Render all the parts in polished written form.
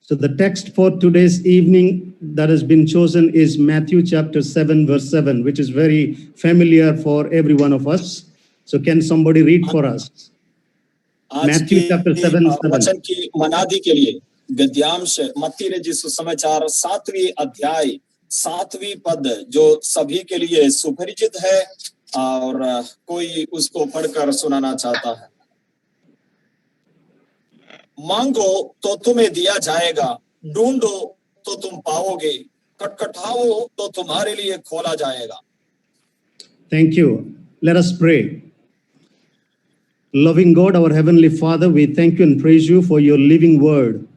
So the text for today's evening that has been chosen is Matthew chapter 7, verse 7, which is very familiar for every one of us. So can somebody read for us? आज Matthew के chapter 7, 7. वचन की मनादी के लिए गद्यांश मत्ती रचित सुसमाचार 7वीं अध्याय 7वीं पद जो सभी के लिए सुपरिचित है और कोई उसको पढ़कर सुनाना चाहता है। मांगो तो तुम्हें दिया जाएगा, ढूंढो तो तुम पाओगे, खटखटाओ तो तुम्हारे लिए खोला जाएगा। Thank you. Let us pray. Loving God, our Heavenly Father, we thank you and praise you for your living word.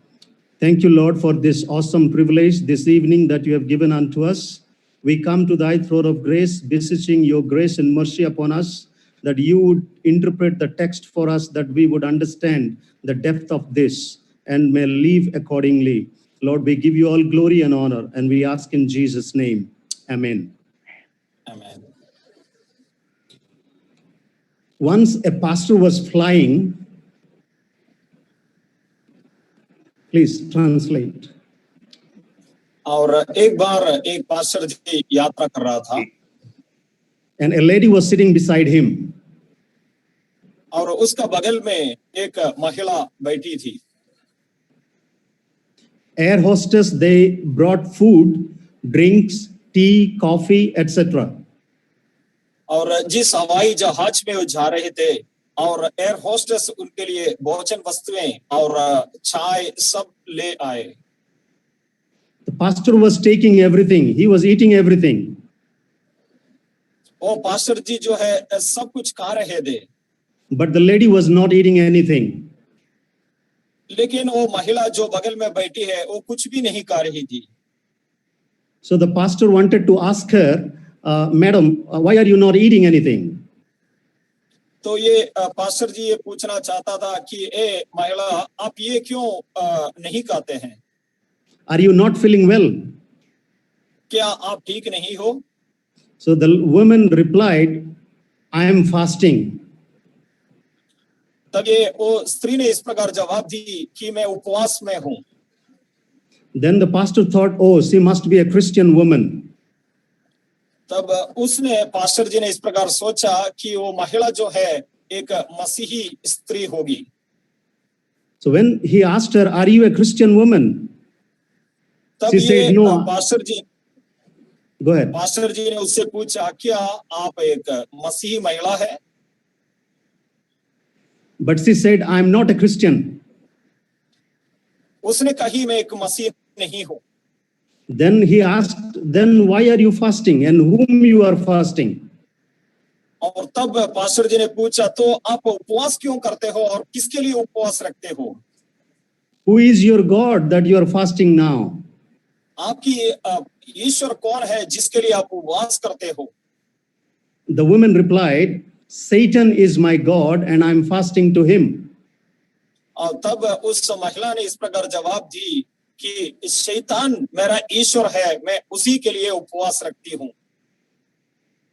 Thank you, Lord, for this awesome privilege this evening that you have given unto us. We come to thy throne of grace, beseeching your grace and mercy upon us, that you would interpret the text for us, that we would understand the depth of this and may live accordingly. Lord, we give you all glory and honor, and we ask in Jesus' name. Amen. Amen. Once a pastor was flying, please translate. और एक बार एक pastor जी यात्रा कर रहा था And a lady was sitting beside him. और उसका बगल में एक महिला बैठी थी। Air hostess, they brought food, drinks, tea, coffee, etc. और जिस हवाई जहाज में वो जा रहे थे और एयर होस्टेस उनके लिए भोजन वस्तुएं और चाय सब ले आए। The pastor was taking everything. He was eating everything. वो पास्टर जी जो है सब कुछ खा रहे थे। But the lady was not eating anything. लेकिन वो महिला जो बगल में बैठी है वो कुछ भी नहीं खा रही थी। So the pastor wanted to ask her, Madam, why are you not eating anything? तो ये पास्टर जी ये पूछना चाहता था कि ए महिला आप ये क्यों नहीं खाते हैं? Are you not feeling well? क्या आप ठीक नहीं हो? So the woman replied, I am fasting. तब ये वो स्त्री ने इस प्रकार जवाब दी कि मैं उपवास में हूँ। Then the pastor thought, oh, she must be a Christian woman. तब उसने पास्टर जी ने इस प्रकार सोचा कि वो महिला जो है एक मसीही स्त्री होगी। So when he asked her, are you a Christian woman? तब She said, no. Pastor ji Go ahead. Pastor ji ने उससे पूछा क्या आप एक मसीही महिला है? But she said, I am not a Christian. उसने कही मैं एक मसीही नहीं हूँ। Then he asked, then why are you fasting and whom you are fasting? और तब पास्टर जी ने पूछा तो आप उपवास क्यों करते हो और किसके लिए उपवास रखते हो? Who is your God that you are fasting now? आपकी ईश्वर कौन है जिसके लिए आप उपवास करते हो? The woman replied, Satan is my God and I am fasting to him. और तब उस महिला ने इस प्रकार जवाब दी कि शैतान मेरा ईश्वर है, मैं उसी के लिए उपवास रखती हूँ।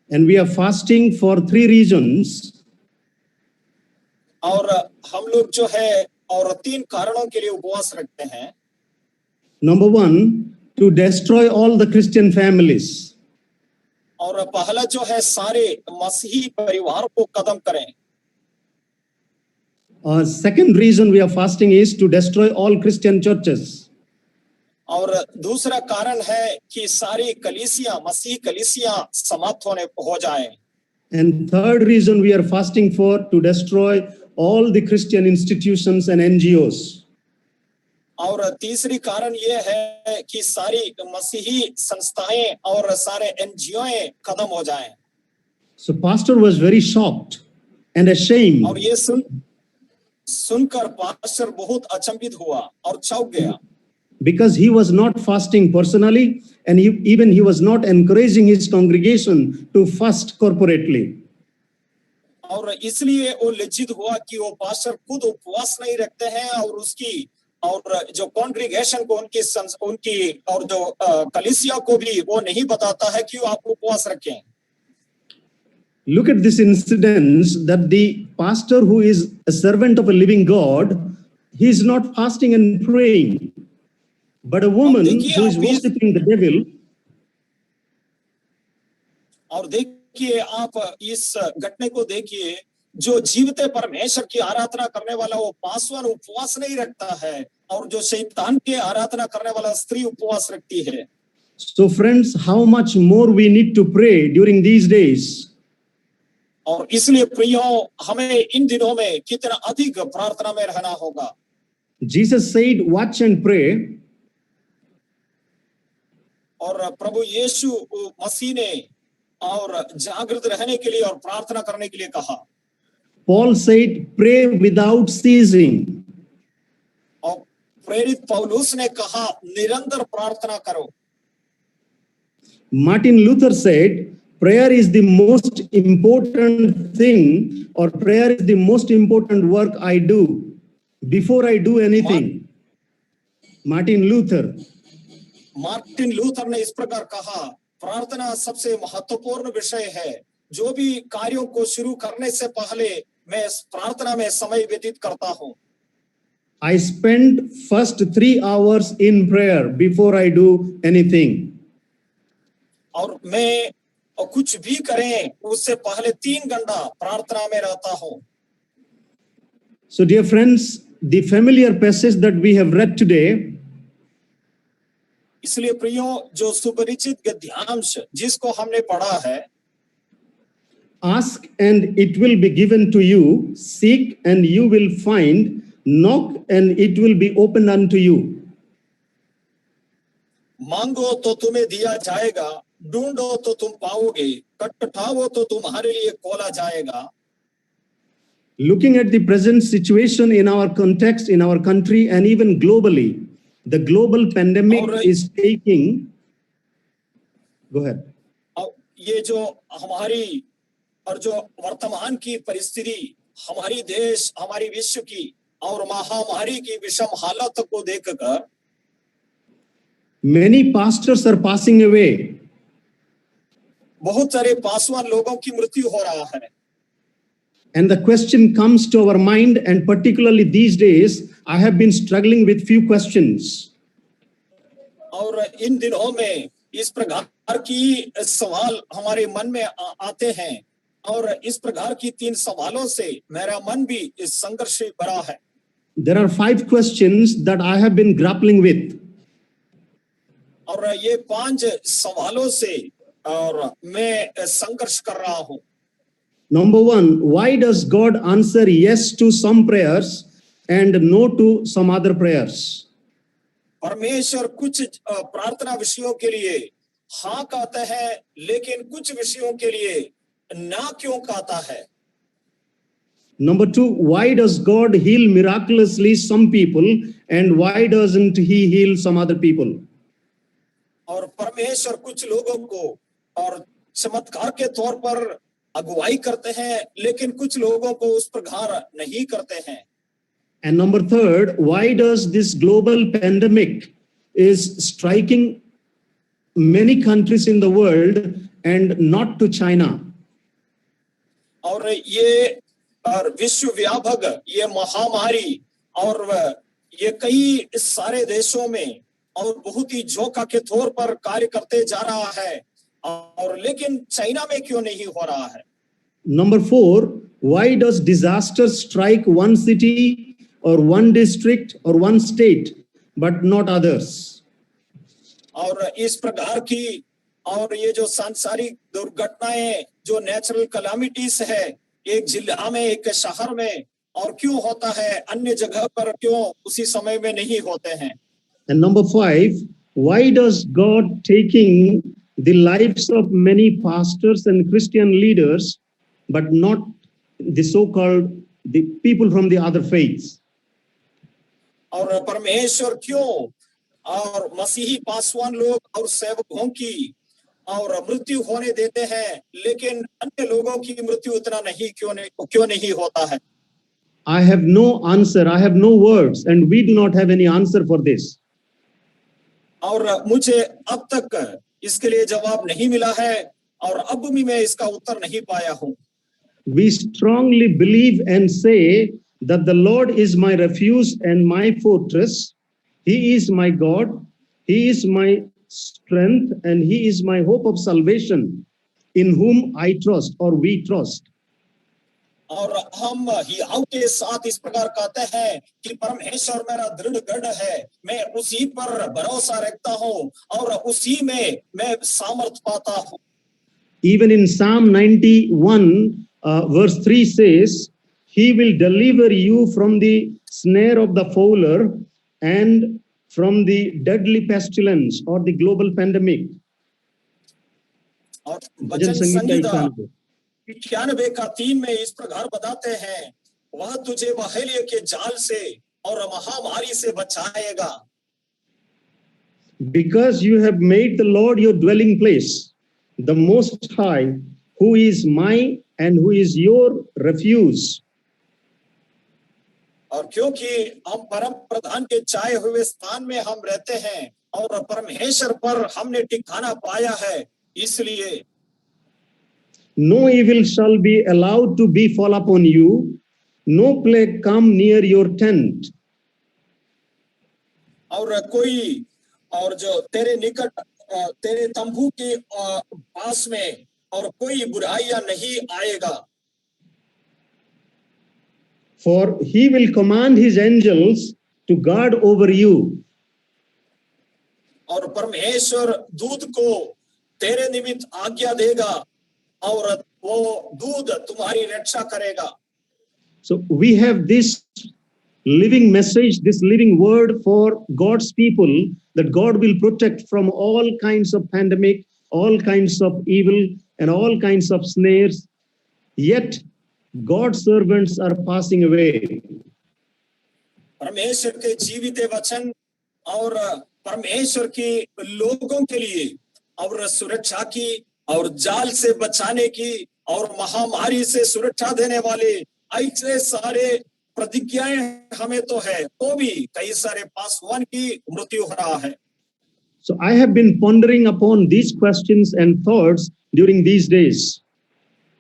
And we are fasting for 3 reasons. और हम लोग जो है और 3 कारणों के लिए उपवास रखते हैं। Number 1, to destroy all the Christian families. और पहला जो है सारे मसीही परिवार को खत्म करें। Second reason we are fasting is to destroy all Christian churches. और दूसरा कारण है कि सारी कलीसियां मसीही कलीसियां समाप्त होने हो जाए। And third reason we are fasting for to destroy all the Christian institutions and NGOs. और तीसरी कारण ये है कि सारी मसीही संस्थाएं और सारे एनजीओ खत्म हो जाएं। So pastor was very shocked and ashamed. और ये सुनकर पास्टर बहुत अचंभित हुआ और चौंक गया। Because he was not fasting personally and he was not encouraging his congregation to fast corporately. और इसलिए वो लज्जित हुआ कि वो पास्टर खुद उपवास नहीं रखते हैं और उसकी और जो कॉन्ग्रीगेशन को उनकी और जो कलीसिया को भी वो नहीं बताता है कि आप उपवास रखें। Look at this incident that the pastor who is a servant of a living God, he is not fasting and praying. But a woman देखिए who is आप इस worshipping the devil, और देखिए आप इस घटने को देखिए, जो जीवते परमेश्वर की आराधना करने वाला वो पासवान उपवास नहीं रखता है, और जो शैतान की आराधना करने वाला स्त्री उपवास रखती है। so friends, how much more we need to pray during these days. और इसलिए प्रियो, हमें इन दिनों में कितना अधिक प्रार्थना में रहना होगा। Jesus said, watch and pray. और प्रभु यीशु मसीह ने और जागृत रहने के लिए और प्रार्थना करने के लिए कहा। Paul said, pray without ceasing. और प्रेरित पौलुस ने कहा निरंतर प्रार्थना करो। Martin Luther said, prayer is the most important thing, or prayer is the most important work I do before I do anything. Martin Luther. Martin Luther ने इस प्रकार कहा, प्रार्थना सबसे महत्वपूर्ण विषय है, जो भी कार्यों को शुरू करने से पहले मैं प्रार्थना में समय व्यतीत करता हूं। I spend first 3 hours in prayer before I do anything. और मैं कुछ भी करें उससे पहले 3 घंटा प्रार्थना में रहता हूं। So dear friends, the familiar passage that we have read today, इसलिए प्रियो, जो सुपरिचित गद्यांश जिसको हमने पढ़ा है, ask and it will be given to you, seek and you will find, knock and it will be opened unto you. मांगो तो तुम्हें दिया जाएगा, ढूंढो तो तुम पाओगे, खटखटाओ तो तुम्हारे लिए खोला जाएगा। Looking at the present situation in our context, in our country and even globally, the global pandemic is taking, go ahead. ये जो हमारी और जो वर्तमान की परिस्थिति, हमारी देश, हमारी विश्व की और महामारी की विषम हालत को देखकर many pastors are passing away. बहुत सारे पासवान लोगों की मृत्यु हो रहा है। And the question comes to our mind, and particularly these days, I have been struggling with few questions. और इन दिनों में इस प्रकार की सवाल हमारे मन में आते हैं, और इस प्रकार की 3 सवालों से मेरा मन भी इस संघर्ष से भरा है। There are 5 questions that I have been grappling with. और ये 5 सवालों से और मैं संघर्ष कर रहा हूं। Number 1, why does God answer yes to some prayers and no to some other prayers? परमेश्वर कुछ प्रार्थना विषयों के लिए हाँ कहता है, लेकिन कुछ विषयों के लिए ना क्यों कहता है? Number 2, why does God heal miraculously some people and why doesn't he heal some other people? और परमेश्वर कुछ लोगों को और चमत्कार के तौर पर अगुवाई करते हैं, लेकिन कुछ लोगों को उस प्रकार नहीं करते हैं। And number 3, why does this global pandemic is striking many countries in the world and not to China? और ये और विश्व व्यापक ये महामारी और ये कई सारे देशों में और बहुत ही जोखा के तौर पर कार्य करते जा रहा है, और लेकिन चाइना में क्यों नहीं हो रहा है? Number 4, why does disaster strike one city or one district or one state but not others? और इस प्रकार की और ये जो सांसारिक दुर्घटनाएं, जो नेचुरल कैलामिटीज है, एक जिला में, एक शहर में और क्यों होता है, अन्य जगह पर क्यों उसी समय में नहीं होते हैं? And number 5, why does God taking the lives of many pastors and Christian leaders but not the so-called the people from the other faiths? और परमेश्वर क्यों और मसीही पासवान लोग और सेवकों की और मृत्यु होने देते हैं, लेकिन अन्य लोगों की मृत्यु उतना नहीं क्यों नहीं होता है? I have no answer, I have no words, and we do not have any answer for this. और मुझे अब तक इसके लिए जवाब नहीं मिला है, और अब भी मैं इसका उत्तर नहीं पाया हूं। We strongly believe and say that the Lord is my refuge and my fortress. He is my God. He is my strength and he is my hope of salvation, in whom I trust or we trust. और हम हियाव के साथ इस प्रकार कहते हैं कि परमेश्वर मेरा दृढ़ गढ़ है, मैं उसी पर भरोसा रखता हूँ और उसी में मैं सामर्थ पाता हूँ. Even in Psalm 91, verse 3 says, He will deliver you from the snare of the fowler and from the deadly pestilence or the global pandemic. और भजन वचन संगीत का संहिता 91. 91 का 3 में इस प्रकार बताते हैं, वह तुझे बहेलिये के जाल से और महामारी से बचाएगा. Because you have made the Lord your dwelling place, the Most High, who is my and who is your refuge. और क्योंकि हम परम प्रधान के चाहे हुए स्थान में हम रहते हैं और परमेश्वर पर हमने ठिकाना पाया है, इसलिए No evil shall be allowed to befall upon you, no plague come near your tent. और कोई और जो तेरे निकट तेरे तंबू के पास में और कोई बुराइयां नहीं आएगा. For he will command his angels to guard over you. और परमेश्वर दूत को तेरे निमित्त आज्ञा देगा और वो दूत तुम्हारी रक्षा करेगा. So we have this living message, this living word for God's people, that God will protect from all kinds of pandemic, all kinds of evil, and all kinds of snares. Yet God's servants are passing away. परमेश्वर के जीवित वचन और परमेश्वर के लोगों के लिए और सुरक्षा की और जाल से बचाने की और महामारी से सुरक्षा देने वाले ऐसे सारे प्रतिज्ञाएं हमें तो है, तो भी कई सारे पासवान की मृत्यु हो रहा है. So I have been pondering upon these questions and thoughts during these days.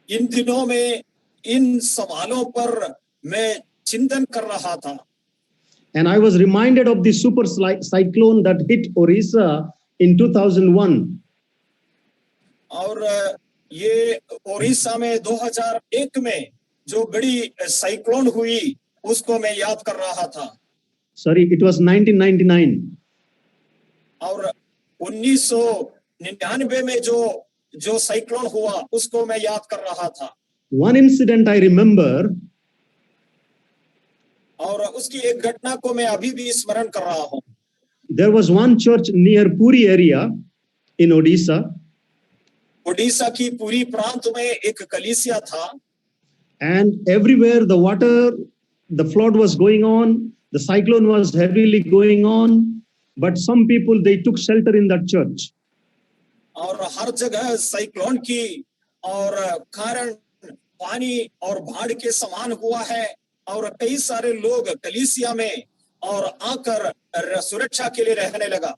इन दिनों में इन सवालों पर मैं चिंतन कर रहा था. And I was reminded of the super cyclone that hit Orissa in 2001. और ये ओडिशा में 2001 में जो बड़ी साइक्लोन हुई उसको मैं याद कर रहा था. Sorry, it was 1999. और 1999 में जो साइक्लोन हुआ उसको मैं याद कर रहा था. One incident I remember. और उसकी एक घटना को मैं अभी भी स्मरण कर रहा हूँ. There was one church near Puri area in Odisha. Odisha की पूरी प्रांत में एक कलीसिया था. And everywhere the water, the flood was going on, the cyclone was heavily going on, but some people, they took shelter in that church. और हर जगह cyclone की और कारण पानी और बाढ़ के समान हुआ है और कई सारे लोग कलीसिया में और आकर सुरक्षा के लिए रहने लगा.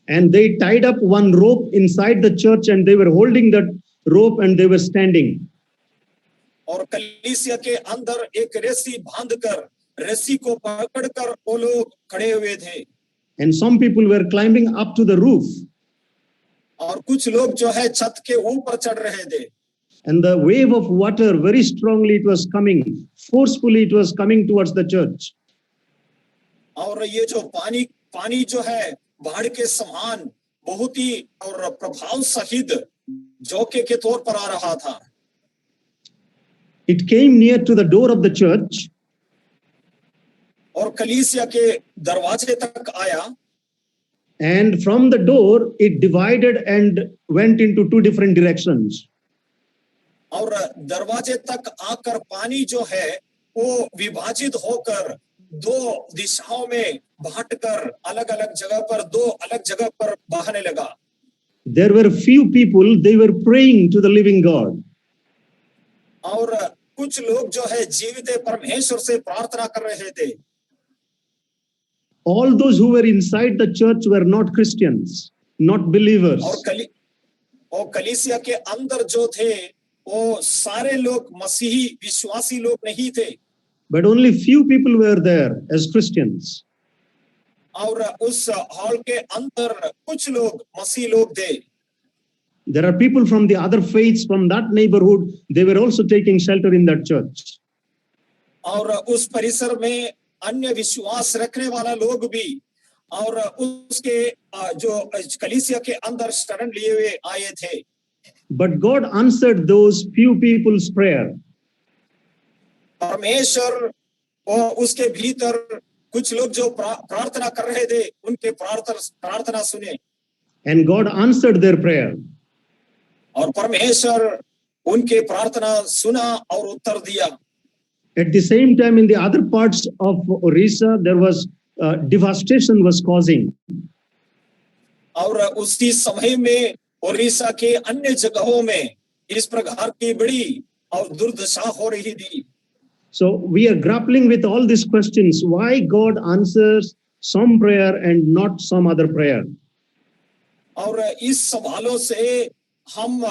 And they tied up one rope inside the church and they were holding that rope and they were standing. और कलीसिया के अंदर एक रस्सी बांधकर रस्सी को पकड़कर वो लोग खड़े हुए थे. And some people were climbing up to the roof. और कुछ लोग जो है छत के ऊपर चढ़ रहे थे. And the wave of water, very strongly it was coming, forcefully it was coming towards the church. और ये जो पानी जो है बाढ़ के समान बहुत ही और प्रभाव सहित झोंके के तौर पर आ रहा था. It came near to the door of the church. और कलीसिया के दरवाजे तक आया. And from the door it divided and went into two different directions. और दरवाजे तक आकर पानी जो है वो विभाजित होकर दो दिशाओं में बांटकर अलग-अलग जगह पर दो अलग जगह पर बहने लगा. There were few people, they were praying to the living God. और कुछ लोग जो है जीवित परमेश्वर से प्रार्थना कर रहे थे. All those who were inside the church were not Christians, not believers. और कलीसिया के अंदर जो थे वो सारे लोग मसीही विश्वासी लोग नहीं थे. But only few people were there as Christians. और उस हॉल के अंदर कुछ लोग मसीह लोग थे। There are people from the other faiths from that neighborhood. They were also taking shelter in that church. और उस परिसर में अन्य विश्वास रखने वाला लोग भी और उसके जो कलीसिया के अंदर शरण लिए हुए आए थे। But God answered those few people's prayer. परमेश्वर और उसके भीतर कुछ लोग जो प्रार्थना कर रहे थे उनके प्रार्थना सुने। And God answered their prayer. और परमेश्वर उनके प्रार्थना सुना और उत्तर दिया। At the same time, in the other parts of Orissa, there was devastation was causing. और उसी समय में ओडिशा के अन्य जगहों में इस प्रकार की बड़ी और दुर्दशा हो रही थी। So we are grappling with all these questions. Why God answers some prayer and not some other prayer? और इस सवालों से हम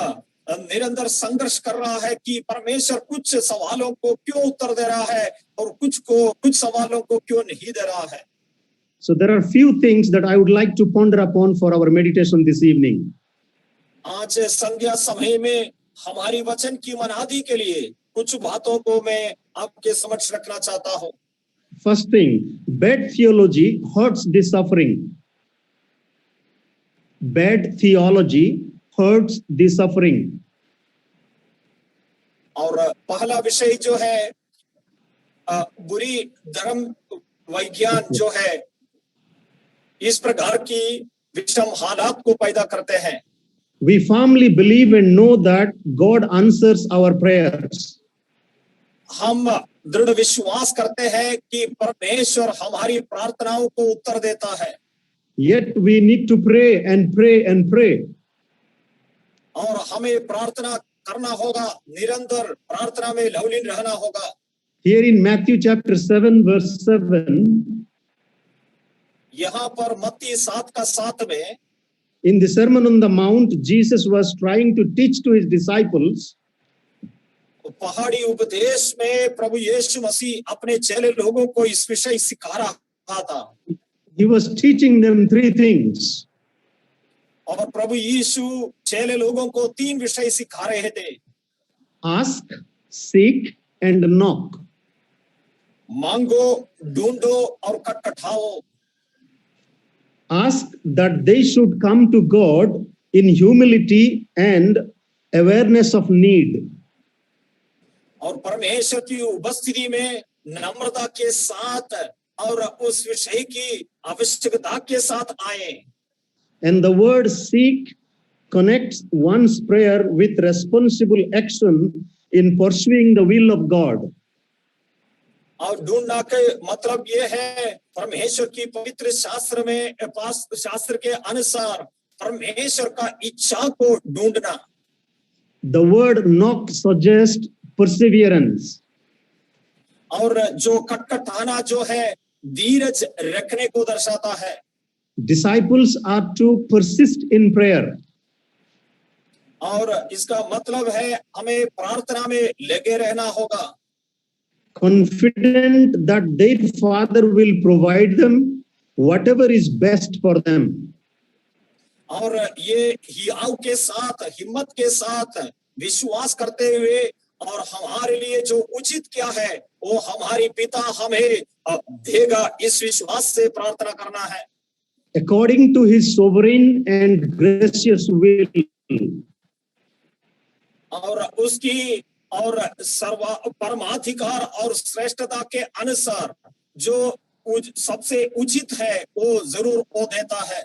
निरंतर संघर्ष कर रहा है कि परमेश्वर कुछ सवालों को क्यों उत्तर दे रहा है और कुछ सवालों को क्यों नहीं दे रहा है। So there are few things that I would like to ponder upon for our meditation this evening. आज संध्या समय में हमारी वचन की मनादी के लिए कुछ बातों को मैं आपके समक्ष रखना चाहता हूँ। First thing, bad theology hurts the suffering. Bad theology hurts the suffering. और पहला विषय जो है बुरी धर्म विज्ञान जो है इस प्रकार की विषम हालात को पैदा करते हैं। We firmly believe and know that God answers our prayers. हम दृढ़ विश्वास करते हैं कि परमेश्वर हमारी प्रार्थनाओं को उत्तर देता है। Yet we need to pray and pray and pray. और हमें प्रार्थना करना होगा, निरंतर प्रार्थना में लवलीन रहना होगा। Here in Matthew chapter 7 verse 7, यहाँ पर मत्ती 7:7 में in the Sermon on the Mount, Jesus was trying to teach to his disciples पहाड़ी उपदेश में प्रभु यीशु मसीह अपने चेले लोगों को इस विषय सिखा रहा था। He was teaching them three things. और प्रभु यीशु चेले लोगों को 3 विषय सिखा रहे थे। Ask, seek and knock. मांगो, ढूंढो और खटखटाओ। Ask that they should come to God in humility and awareness of need. और परमेश्वर की उपस्थिति में नम्रता के साथ और उस विषय की आवश्यकता के साथ आए। And the word seek connects one's prayer with responsible action in pursuing the will of God. और ढूंढना के मतलब ये है परमेश्वर की पवित्र शास्त्र के अनुसार परमेश्वर का इच्छा को ढूंढना। The word knock suggests perseverance. और जो खटखटाना जो है धीरज रखने को दर्शाता है। Disciples are to persist in prayer. और इसका मतलब है हमें प्रार्थना में लगे रहना होगा। Confident that their Father will provide them whatever is best for them. और ये हियाव के साथ, हिम्मत के साथ विश्वास करते हुए और हमारे लिए जो उचित क्या है वो हमारी पिता हमें देगा, इस विश्वास से प्रार्थना करना है। According to his sovereign and gracious will. और उसकी और परमाधिकार और श्रेष्ठता के अनुसार जो सबसे उचित है वो जरूर वो देता है।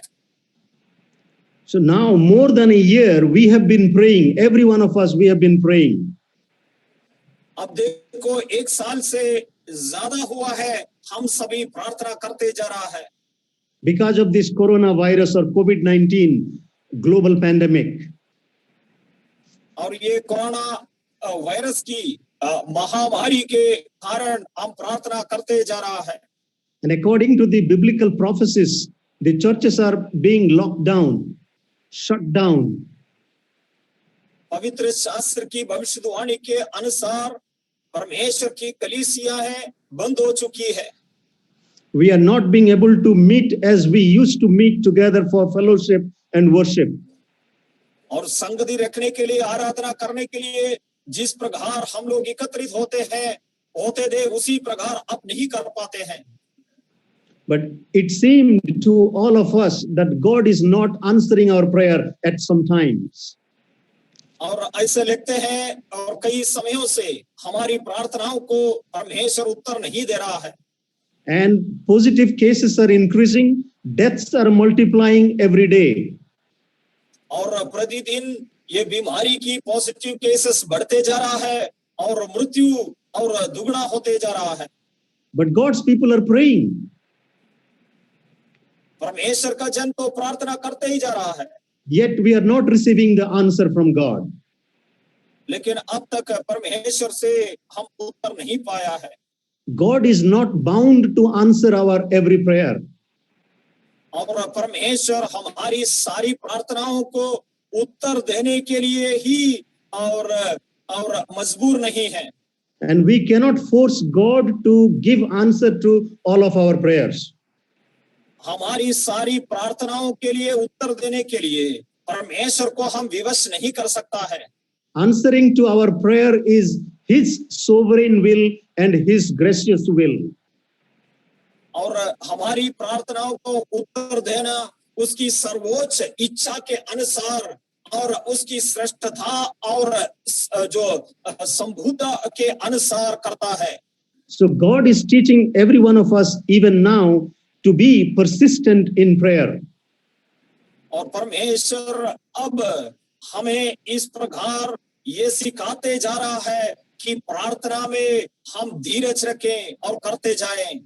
So now more than a year we have been praying. Every one of us we have been praying. अब देखो 1 साल से ज्यादा हुआ है हम सभी प्रार्थना करते जा रहा है। Because of this coronavirus or COVID-19 global pandemic. और ये कोरोना वायरस की महामारी के कारण हम प्रार्थना करते जा रहा है। And according to the biblical prophecies, the churches are being locked down, shut down. पवित्र शास्त्र की भविष्यवाणी के अनुसार परमेश्वर की कलीसिया है बंद हो चुकी है। We are not being able to meet as we used to meet together for fellowship and worship. और संगति रखने के लिए, आराधना करने के लिए जिस प्रकार हम लोग एकत्रित होते थे उसी प्रकार अब नहीं कर पाते हैं। But it seemed to all of us that God is not answering our prayer at some times. और ऐसे लगते हैं और कई समयों से हमारी प्रार्थनाओं को परमेश्वर उत्तर नहीं दे रहा है। And positive cases are increasing, deaths are multiplying every day. और प्रतिदिन ये बीमारी की पॉजिटिव केसेस बढ़ते जा रहा है और मृत्यु और दुगना होते जा रहा है। But God's people are praying. परमेश्वर का जन तो प्रार्थना करते ही जा रहा है, Yet we are not receiving the answer from God. लेकिन अब तक परमेश्वर से हम उत्तर नहीं पाया है। God is not bound to answer our every prayer. और परमेश्वर हमारी सारी प्रार्थनाओं को उत्तर देने के लिए ही और मजबूर नहीं है। And we cannot force God to give answer to all of our prayers. हमारी सारी प्रार्थनाओं के लिए उत्तर देने के लिए परमेश्वर को हम विवश नहीं कर सकता है। Answering to our prayer is His sovereign will and His gracious will. और हमारी प्रार्थनाओं को उत्तर देना उसकी सर्वोच्च इच्छा के अनुसार और उसकी श्रेष्ठता और जो संभुता के अनुसार करता है। So God is teaching every one of us even now to be persistent in prayer. और परमेश्वर अब हमें इस प्रकार ये सिखाते जा रहा है कि प्रार्थना में हम धीरज रखें और करते जाएं।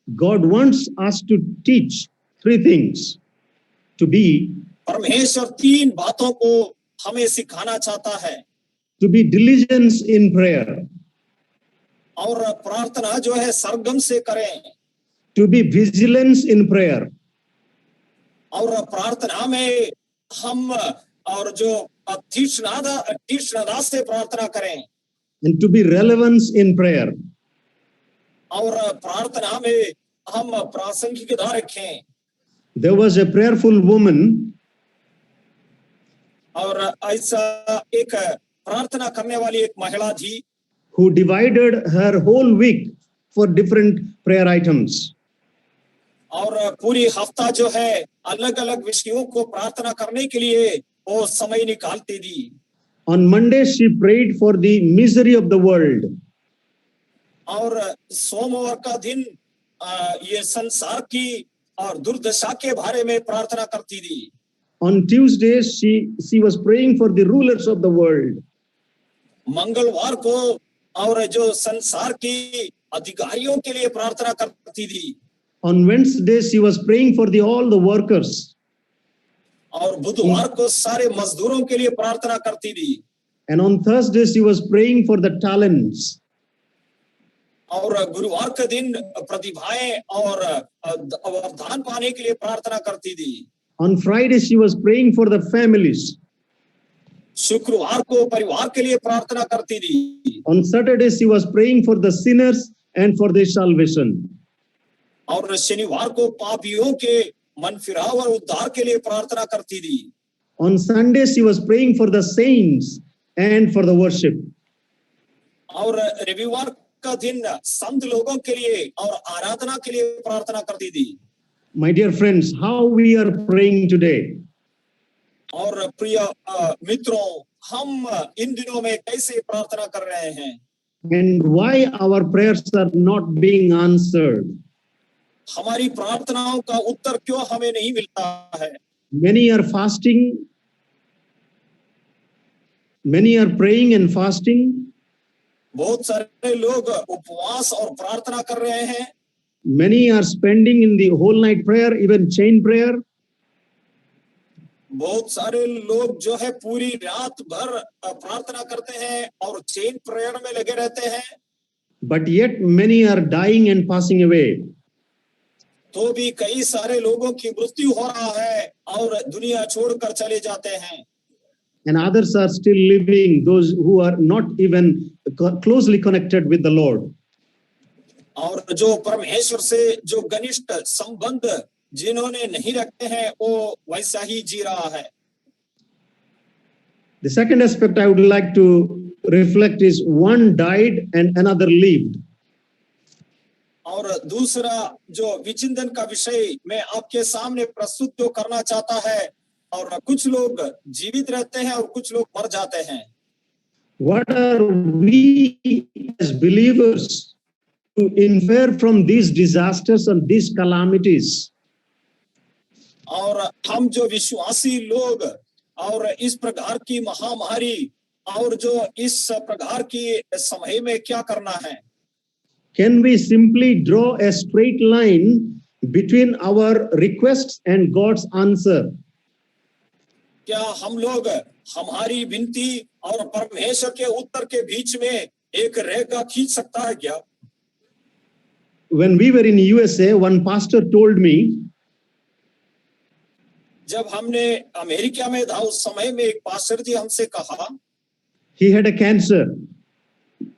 God wants us to teach three things. To be, परमेश्वर तीन बातों को हमें सिखाना चाहता है। to be diligent in prayer, और प्रार्थना जो है सरगम से करें। to be vigilant in prayer, और प्रार्थना में हम और जो तीक्ष्णता से प्रार्थना करें। and to be relevant in prayer. और प्रार्थना में हम प्रासंगिकता रखें। There was a prayerful woman और ऐसा एक प्रार्थना करने वाली एक महिला थी who divided her whole week for different prayer items. और पूरी हफ्ता जो है अलग अलग विषयों को प्रार्थना करने के लिए वो समय निकालती थी। On Monday, she prayed for the misery of the world. और सोमवार का दिन ये संसार की और दुर्दशा के बारे में प्रार्थना करती थी। On Tuesday, she was praying for the rulers of the world. मंगलवार को और जो संसार की अधिकारियों के लिए प्रार्थना करती थी। On Wednesday, she was praying for all the workers. और बुधवार को सारे मजदूरों के लिए प्रार्थना करती थी। And on Thursday, she was praying for the talents. और गुरुवार के दिन प्रतिभाएं और वरदान पाने के लिए प्रार्थना करती थी। On Friday, she was praying for the families. शुक्रवार को परिवार के लिए प्रार्थना करती थी। On Saturday, she was praying for the sinners and for their salvation. और शनिवार को पापियों के मन फिराव और उद्धार के लिए प्रार्थना करती थी। On Sunday, she was praying for the saints and for the worship. और रविवार का दिन संत लोगों के लिए और आराधना के लिए प्रार्थना करती थी। My dear friends, how we are praying today? और प्रिय मित्रों, हम इन दिनों में कैसे प्रार्थना कर रहे हैं? And why our prayers are not being answered? हमारी प्रार्थनाओं का उत्तर क्यों हमें नहीं मिलता है? Many are fasting. Many are praying and fasting. बहुत सारे लोग उपवास और प्रार्थना कर रहे हैं। Many are spending in the whole night prayer, even chain prayer. बहुत सारे लोग जो है पूरी रात भर प्रार्थना करते हैं और चेन प्रेयर में लगे रहते हैं। But yet many are dying and passing away. तो भी कई सारे लोगों की मृत्यु हो रहा है और दुनिया छोड़कर चले जाते हैं। And others are still living, those who are not even closely connected with the Lord. और जो परमेश्वर से जो घनिष्ठ संबंध जिन्होंने नहीं रखते हैं वो वैसा ही जी रहा है। The second aspect I would like to reflect is one died and another lived. और दूसरा जो विचिंतन का विषय मैं आपके सामने प्रस्तुत जो करना चाहता है, और कुछ लोग जीवित रहते हैं और कुछ लोग मर जाते हैं। What are we as believers to infer from these disasters and these calamities? और हम जो विश्वासी लोग और इस प्रकार की महामारी और जो इस प्रकार की समय में क्या करना है? Can we simply draw a straight line between our requests and God's answer? क्या हम लोग हमारी विनती और परमेश्वर के उत्तर के बीच में एक रेखा खींच सकता है क्या? When we were in USA, one pastor told me, जब हमने अमेरिका में था उस समय में एक पास्टर जी हमसे कहा, he had a cancer,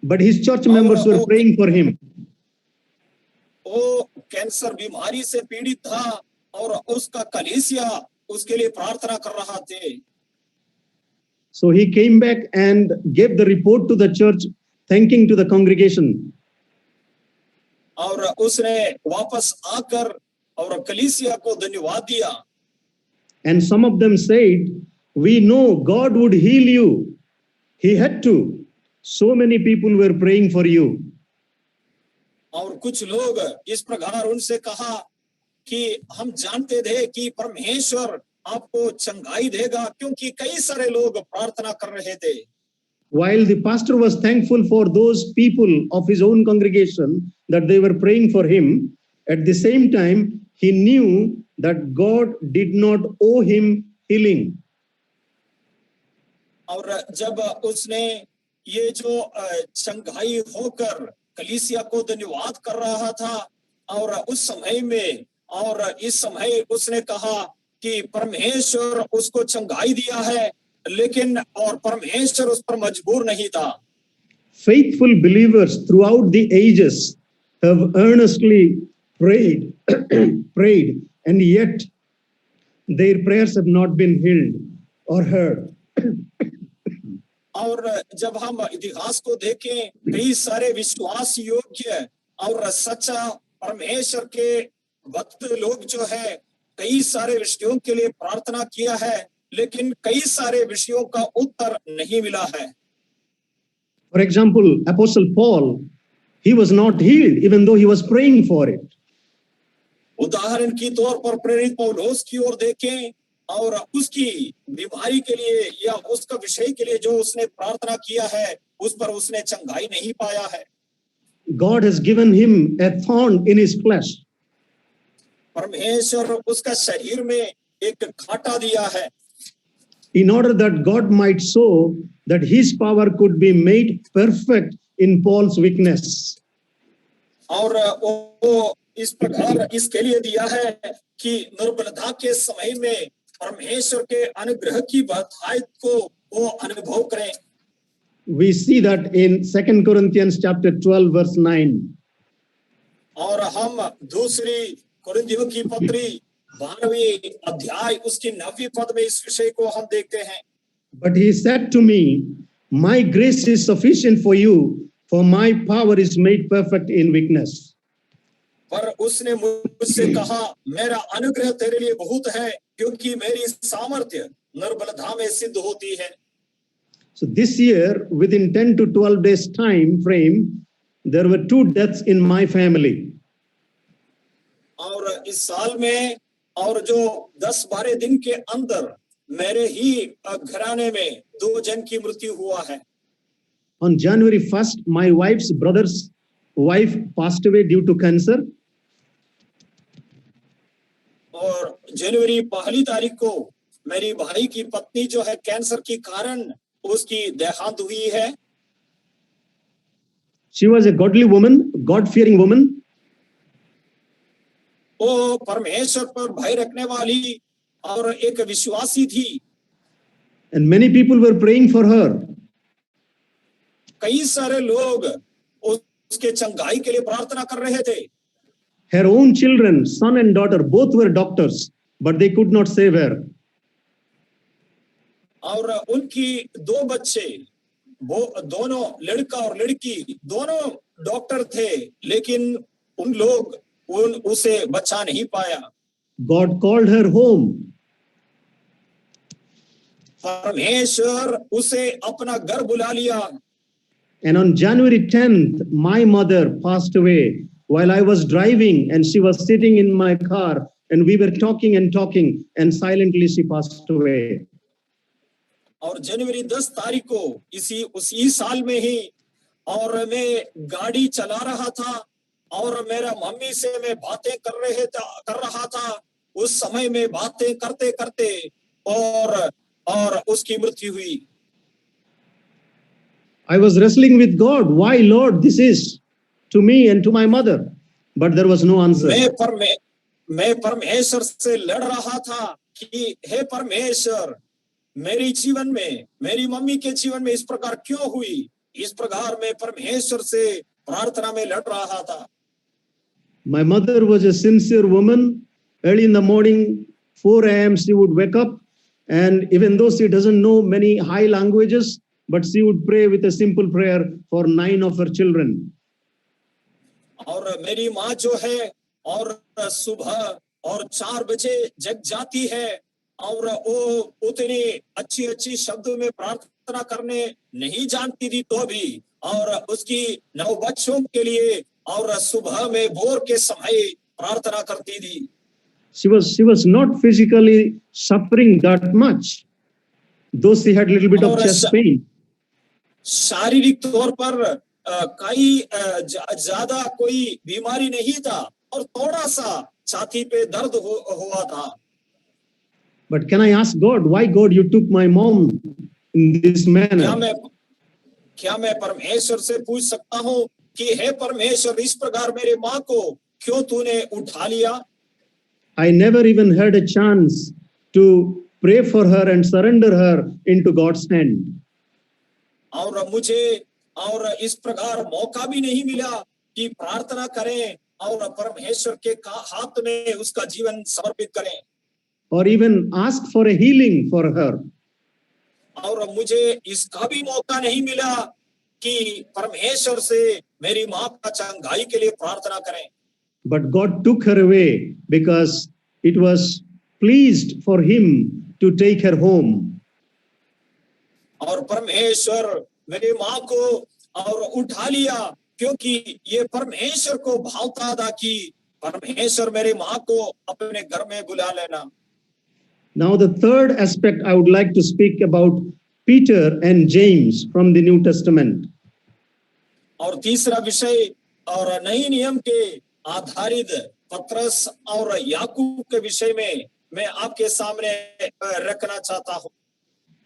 but his church members were praying for him. वो कैंसर बीमारी से पीड़ित था और उसका कलीसिया उसके लिए प्रार्थना कर रहा थे। So he came back and gave the report to the church, thanking to the congregation. और उसने वापस आकर और कलीसिया को धन्यवाद दिया। And some of them said, we know God would heal you. He had to. So many people were praying for you. और कुछ लोग इस प्रकार उनसे कहा कि हम जानते थे कि परमेश्वर आपको चंगाई देगा, क्योंकि कई सारे लोग प्रार्थना कर रहे थे। While the pastor was thankful for those people of his own congregation that they were praying for him, at the same time, he knew that God did not owe him healing. और जब उसने ये जो चंगाई होकर कलीसिया को धन्यवाद कर रहा था, और उस समय में और इस समय उसने कहा कि परमेश्वर उसको चंगाई दिया है, लेकिन और परमेश्वर उस पर मजबूर नहीं था। Faithful believers throughout the ages have earnestly prayed, prayed, and yet their prayers have not been healed or heard. और जब हम इतिहास को देखें, कई सारे विश्वास योग्य और सच्चा परमेश्वर के भक्त लोग जो है, कई सारे विषयों के लिए प्रार्थना किया है, लेकिन कई सारे विषयों का उत्तर नहीं मिला है। For example, Apostle Paul, he was not healed even though he was praying for it. उदाहरण की तौर पर प्रेरित पौलुस की ओर देखें, और उसकी बीमारी के लिए या उसका विषय के लिए जो उसने प्रार्थना किया है, उस पर उसने चंगाई नहीं पाया है। God has given him a thorn in his flesh. परमेश्वर उसका शरीर में एक कांटा दिया है, in order that God might show that his power could be made perfect in Paul's weakness. और वो इस प्रकार इसके लिए दिया है कि निर्बलता के समय में परमेश्वर के अनुग्रह की बड़ाई को वो अनुभव करें। We see that in 2 Corinthians chapter 12 verse 9. और हम दूसरी कुरिन्थियों की पत्री 12वें अध्याय उसकी 9वीं पद में इस विषय को हम देखते हैं। But he said to me, my grace is sufficient for you, for my power is made perfect in weakness. पर उसने मुझसे कहा, मेरा अनुग्रह तेरे लिए बहुत है, क्योंकि मेरी सामर्थ्य निर्बलता में सिद्ध होती है। So this year, within 10 to 12 days time frame, there were 2 deaths in my family. और इस साल में और जो 10-12 दिन के अंदर मेरे ही घराने में 2 जन की मृत्यु हुआ है। On January 1st, my wife's brother's wife passed away due to cancer. और जनवरी 1 तारीख को मेरी भाई की पत्नी जो है कैंसर के कारण उसकी देहांत हुई है। She was a godly woman, God-fearing woman. वो परमेश्वर पर भय रखने वाली और एक विश्वासी थी। And many people were praying for her. कई सारे लोग उसके चंगाई के लिए प्रार्थना कर रहे थे। Her own children, son and daughter, both were doctors, but they could not save her. और उनकी दो बच्चे, वो दोनों लड़का और लड़की दोनों डॉक्टर थे, लेकिन उन लोग उसे बचा नहीं पाया। God called her home. परमेश्वर उसे अपना घर बुला लिया। And on January 10th, my mother passed away while I was driving, and she was sitting in my car, and we were talking, and silently she passed away. और जनवरी 10 तारीख को उसी साल में ही, और मैं गाड़ी चला रहा था और मेरा मम्मी से मैं बातें कर रहा था। उस समय में बातें करते करते और उसकी मृत्यु हुई। I was wrestling with God. Why, Lord, this is to me and to my mother? But there was no answer. मैं परमेश्वर से लड़ रहा था कि हे परमेश्वर, मेरी जीवन में, मेरी मम्मी के जीवन में इस प्रकार क्यों हुई? इस प्रकार मैं परमेश्वर से प्रार्थना में लड़ रहा था। My mother was a sincere woman. Early in the morning, 4 a.m., she would wake up, and even though she doesn't know many high languages, but she would pray with a simple prayer for 9 of her children. और मेरी माँ जो है, और सुबह और 4 बजे जग जाती है, और वो उतनी अच्छी शब्दों में प्रार्थना करने नहीं जानती थी तो भी, और उसकी 9 बच्चों के लिए और सुबह में भोर के समय प्रार्थना करती थी। She was not physically suffering that much, though she had a little bit of chest pain. शारीरिक तौर पर कई ज्यादा कोई बीमारी नहीं था, और थोड़ा सा छाती पे दर्द हुआ था। But can I ask God, why God you took my mom in this manner? क्या मैं परमेश्वर से पूछ सकता हूँ कि हे परमेश्वर, इस प्रकार मेरे माँ को क्यों तूने उठा लिया? I never even had a chance to pray for her and surrender her into God's hand. और मुझे और इस प्रकार मौका भी नहीं मिला कि प्रार्थना करें और परमेश्वर के हाथ में उसका जीवन समर्पित करें, or even ask for a healing for her. और मुझे इसका भी मौका नहीं मिला कि परमेश्वर से मेरी माँ का चंगाई के लिए प्रार्थना करें। But God took her away because it was pleased for him to take her home. और परमेश्वर मेरी माँ को और उठा लिया, क्योंकि ये परमेश्वर को भावता था कि परमेश्वर मेरी माँ को अपने घर में बुला लेना। Now the third aspect I would like to speak about Peter and James from the New Testament. और तीसरा विषय और नए नियम के आधारित पत्रस और याकूब के विषय में मैं आपके सामने रखना चाहता हूँ।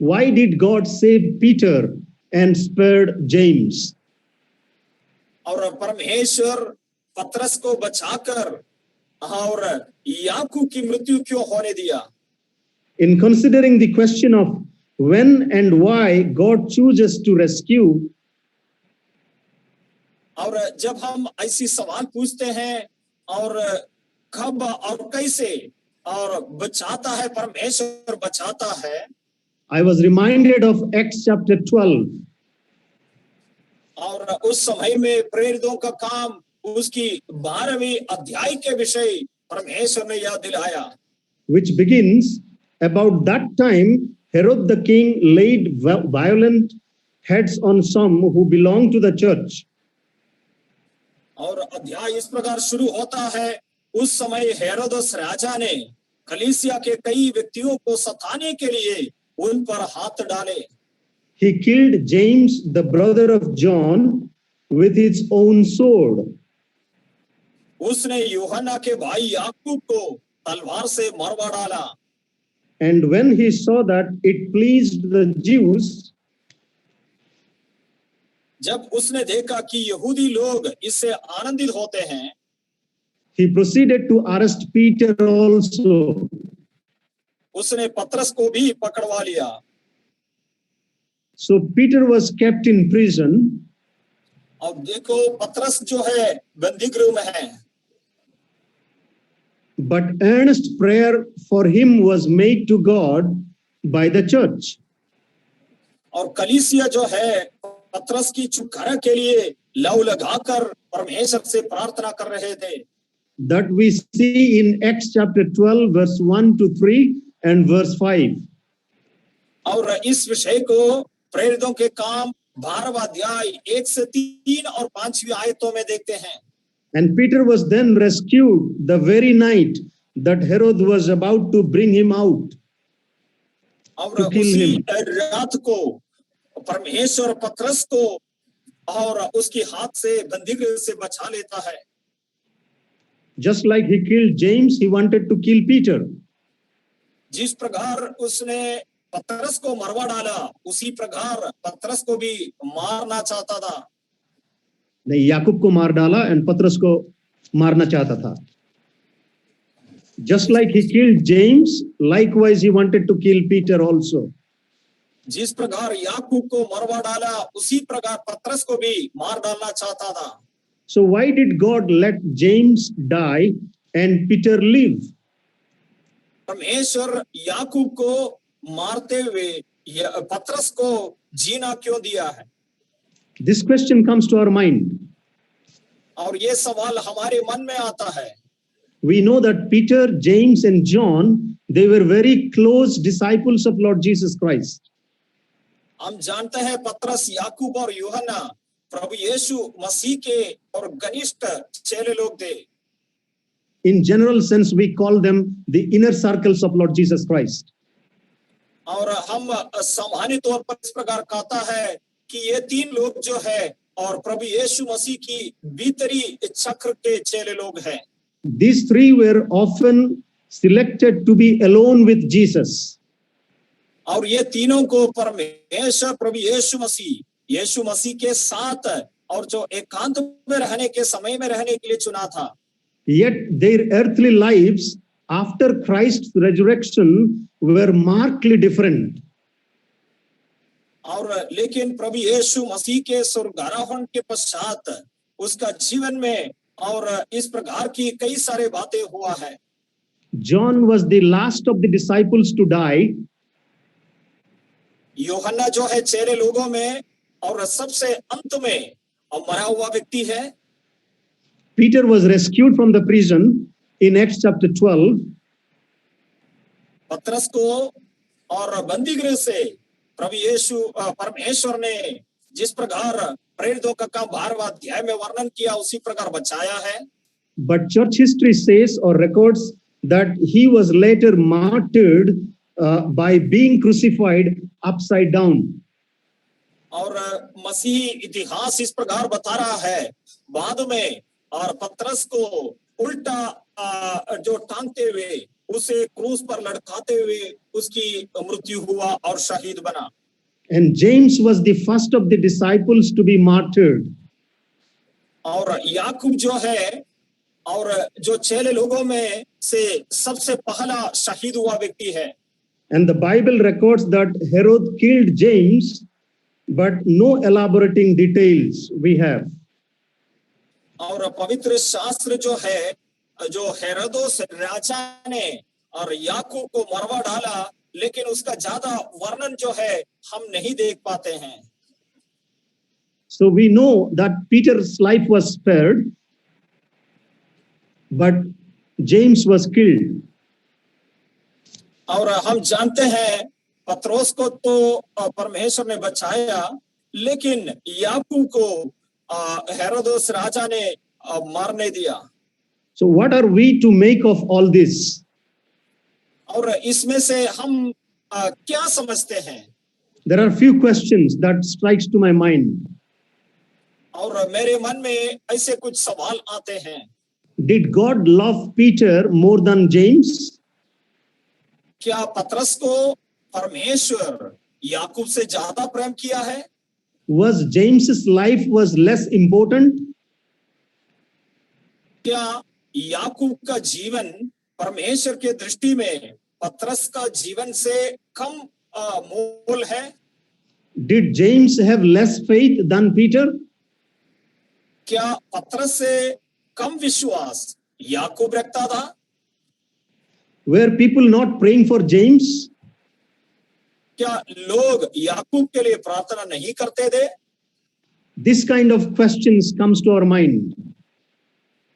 Why did God save Peter and spared James? और परमेश्वर पत्रस को बचाकर और याकूब की मृत्यु क्यों होने दिया? In considering the question of when and why God chooses to rescue, और जब हम ऐसी सवाल पूछते हैं और कब और कैसे और बचाता है, परमेश्वर बचाता है, I was reminded of Acts chapter 12. और उस समय में प्रेरितों का काम उसकी 12वीं अध्याय के विषय परमेश्वर ने याद दिलाया, which begins, about that time Herod the king laid violent heads on some who belonged to the church. और अध्याय इस प्रकार शुरू होता है, उस समय हेरोदस राजा ने कलीसिया के कई व्यक्तियों को सताने के लिए उन पर हाथ डाले। He killed James, the brother of John, with his own sword. उसने यूहन्ना के भाई याकूब को तलवार से मरवा डाला। And when he saw that it pleased the Jews, जब उसने देखा कि यहूदी लोग इससे आनंदित होते हैं, he proceeded to arrest Peter also. उसने पतरस को भी पकड़वा लिया। So Peter was kept in prison. अब देखो पतरस जो है बंदीगृह में है, but earnest prayer for him was made to God by the church. और कलीसिया जो है पतरस की छुटकारा के लिए लव लगाकर परमेश्वर से प्रार्थना कर रहे थे। That we see in Acts chapter 12, verse 1 to 3 and verse 5. और इस विषय को प्रेरितों के काम 12वां अध्याय 1 से 3 और 5वीं आयतों में देखते हैं। And Peter was then rescued the very night that Herod was about to bring him out और to kill उसी him. रात को परमेश्वर पतरस को और उसकी हाथ से बंदीगृह से बचा लेता है। Just like he killed James, he wanted to kill Peter. जिस प्रकार उसने पतरस को मरवा डाला, उसी प्रकार पतरस को भी मारना चाहता था। नहीं, याकूब को मार डाला and पतरस को मारना चाहता था. Just like he killed James, likewise he wanted to kill Peter also. जिस प्रकार याकूब को मरवा डाला, उसी प्रकार पतरस को भी मार डालना चाहता था। So why did God let James die and Peter live? परमेश्वर याकूब को मारते हुए पतरस को जीना क्यों दिया है? This question comes to our mind. और ये सवाल हमारे मन में आता है। We know that Peter, James and John, they were very close disciples of Lord Jesus Christ. हम जानते हैं पतरस, याकूब और यूहन्ना प्रभु यीशु मसीह के और घनिष्ठ चेले लोग थे। In general sense, we call them the inner circles of Lord Jesus Christ. और हम सामान्य तौर पर इस प्रकार कहता है कि ये तीन लोग जो है और प्रभु यीशु मसीह की भीतरी चक्र के चेले लोग हैं। These three were often selected to be alone with Jesus. और ये तीनों को परमेश्वर प्रभु यीशु मसीह के साथ और जो एकांत में रहने के समय में रहने के लिए चुना था। Yet their earthly lives after Christ's resurrection were markedly different. और लेकिन प्रभु यीशु मसीह के स्वर्गारोहण के पश्चात उसका जीवन में और इस प्रकार की कई सारे बातें हुआ है। John was the last of the disciples to die. यूहन्ना जो है चेले लोगों में और सबसे अंत में मरा हुआ व्यक्ति है। Peter was rescued from the prison in Acts chapter 12. पतरस को और बंदीगृह से प्रभु यीशु परमेश्वर ने जिस प्रकार प्रेरितों का काम 12वां अध्याय में वर्णन किया, उसी प्रकार बचाया है। But church history says or records that he was later martyred by being crucified upside down. और मसीही इतिहास इस प्रकार बता रहा है, बाद में और पतरस को उल्टा जो टांगते हुए उसे क्रूस पर लटकाते हुए उसकी मृत्यु हुआ और शहीद बना। And James was the first of the disciples to be martyred. और याकूब जो है और जो चेले लोगों में से सबसे पहला शहीद हुआ व्यक्ति है। And the Bible records that Herod killed James, but no elaborating details we have. और पवित्र शास्त्र जो है, जो हेरोदोस राजा ने और याकूब को मरवा डाला, लेकिन उसका ज्यादा वर्णन जो है हम नहीं देख पाते हैं। So we know that Peter's life was spared, but James was killed. और हम जानते हैं पतरस को तो परमेश्वर ने बचाया, लेकिन याकूब को हेरोदोस राजा ने मारने दिया। So what are we to make of all this? और इसमें से हम क्या समझते हैं? There are few questions that strikes to my mind. और मेरे मन में ऐसे कुछ सवाल आते हैं। Did God love Peter more than James? क्या पतरस को परमेश्वर याकूब से ज्यादा प्रेम किया है? Was James's life was less important? क्या याकूब का जीवन परमेश्वर के दृष्टि में पतरस का जीवन से कम मोल है? Did James have less faith than Peter? क्या पत्रस से कम विश्वास याकूब रखता था? Were people not praying for James? क्या लोग याकूब के लिए प्रार्थना नहीं करते थे? This kind of questions comes to our mind.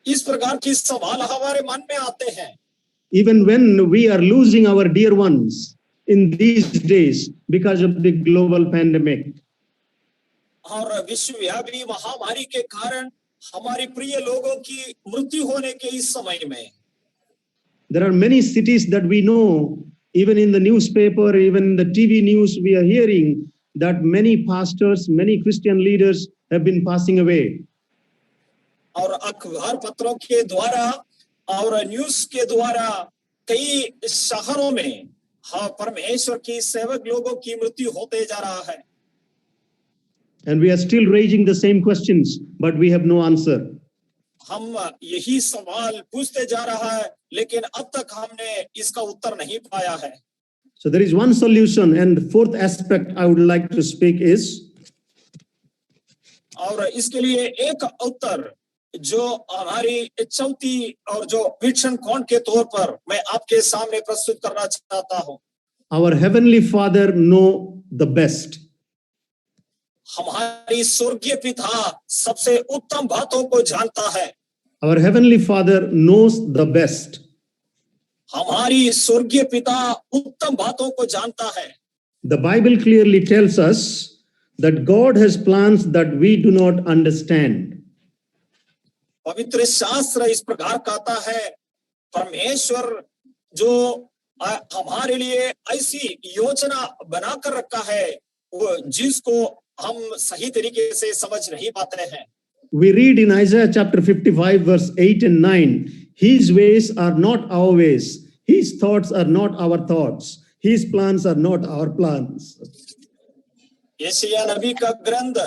इस प्रकार की सवाल हमारे मन में आते हैं Even when we are losing our dear ones in these days because of the global pandemic. और विश्वव्यापी महामारी के कारण हमारे प्रिय लोगों की मृत्यु होने के इस समय में There are many cities that we know, even in the newspaper, even in the TV news, we are hearing that many pastors, many Christian leaders have been passing away. और अखबार पत्रों के द्वारा और न्यूज के द्वारा कई शहरों में हाँ परमेश्वर की सेवक लोगों की मृत्यु होते जा रहा है And we are still raising the same questions, but we have no answer. हम यही सवाल पूछते जा रहा है लेकिन अब तक हमने इसका उत्तर नहीं पाया है So there is one solution, and the fourth aspect I would like to speak is और इसके लिए एक उत्तर जो हमारी चौथी और जो वीक्षण कोण के तौर पर मैं आपके सामने प्रस्तुत करना चाहता हूं our Heavenly Father know the best. हमारी स्वर्गीय पिता सबसे उत्तम बातों को जानता है Our Heavenly Father knows the best. हमारी स्वर्गीय पिता उत्तम बातों को जानता है The Bible clearly tells us that God has plans that we do not understand. पवित्र शास्त्र इस प्रकार कहता है परमेश्वर जो हमारे लिए ऐसी योजना बनाकर रखा है वो जिसको हम सही तरीके से समझ नहीं पाते हैं We read in Isaiah chapter 55 verse 8 and 9, His ways are not our ways, His thoughts are not our thoughts, His plans are not our plans. यशायाह नबी का ग्रंथ